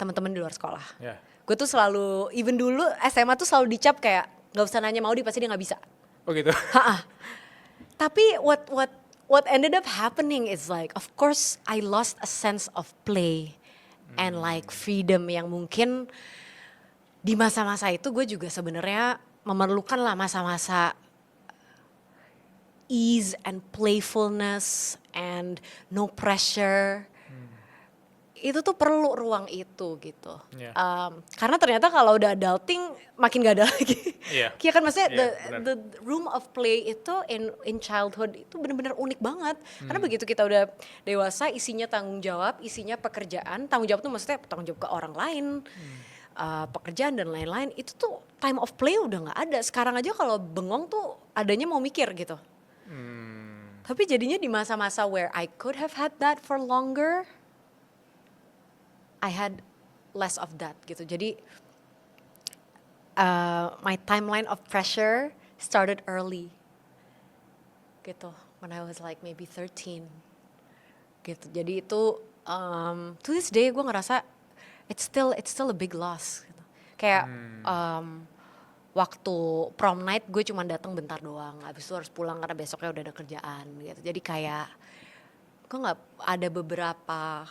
teman-teman di luar sekolah. Ya. Gue tuh selalu, even dulu SMA tuh selalu dicap kayak nggak usah nanya Maudi pasti dia nggak bisa. Oh gitu. Tapi what ended up happening is like, of course I lost a sense of play and like freedom yang mungkin di masa-masa itu gue juga sebenarnya memerlukan lah masa-masa ease and playfulness and no pressure. Itu tuh perlu ruang itu gitu. Yeah. Karena ternyata kalau udah adulting makin gak ada lagi. Iya. Iya kan maksudnya Iya, the room of play itu in childhood itu benar-benar unik banget. Karena begitu kita udah dewasa isinya tanggung jawab, isinya pekerjaan. Tanggung jawab tuh maksudnya tanggung jawab ke orang lain. Pekerjaan dan lain-lain itu tuh time of play udah nggak ada. Sekarang aja kalau bengong tuh adanya mau mikir gitu. Tapi jadinya di masa-masa where I could have had that for longer, I had less of that gitu. Jadi my timeline of pressure started early gitu. When I was like maybe 13 gitu. Jadi itu to this day gue ngerasa it's still a big loss gitu. Kayak waktu prom night gue cuma datang bentar doang, habis itu harus pulang karena besoknya udah ada kerjaan gitu. Jadi kayak gue nggak ada beberapa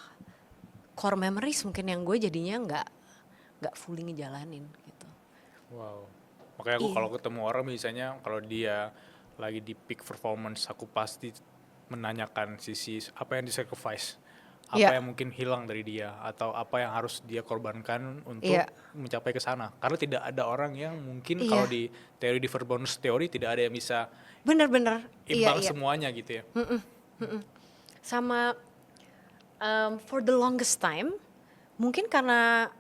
core memories mungkin yang gue jadinya nggak fully ngejalanin gitu. Wow. Makanya aku kalau ketemu orang misalnya kalau dia lagi di peak performance, aku pasti menanyakan sisi apa yang di-sacrifice, apa yang mungkin hilang dari dia atau apa yang harus dia korbankan untuk mencapai ke sana. Karena tidak ada orang yang mungkin kalau di teori di performance teori tidak ada yang bisa bener-bener imbang semuanya gitu ya. Sama for the longest time mungkin karena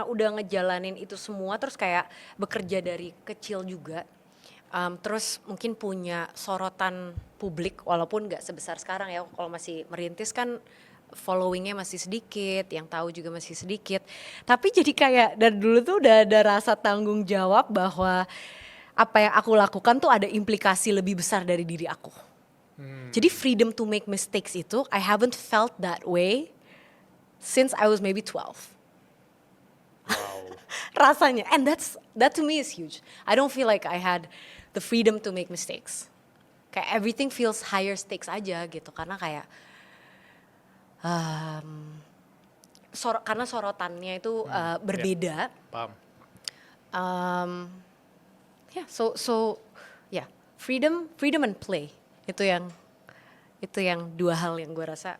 udah ngejalanin itu semua terus kayak bekerja dari kecil juga, terus mungkin punya sorotan publik walaupun nggak sebesar sekarang ya. Kalau masih merintis kan followingnya masih sedikit, yang tahu juga masih sedikit, tapi jadi kayak dari dulu tuh udah ada rasa tanggung jawab bahwa apa yang aku lakukan tuh ada implikasi lebih besar dari diri aku. Jadi freedom to make mistakes itu I haven't felt that way since I was maybe 12. Wow. Rasanya, and that to me is huge. I don't feel like I had the freedom to make mistakes. Kayak everything feels higher stakes aja gitu karena kayak karena sorotannya itu berbeda. Paham. Freedom and play itu yang dua hal yang gue rasa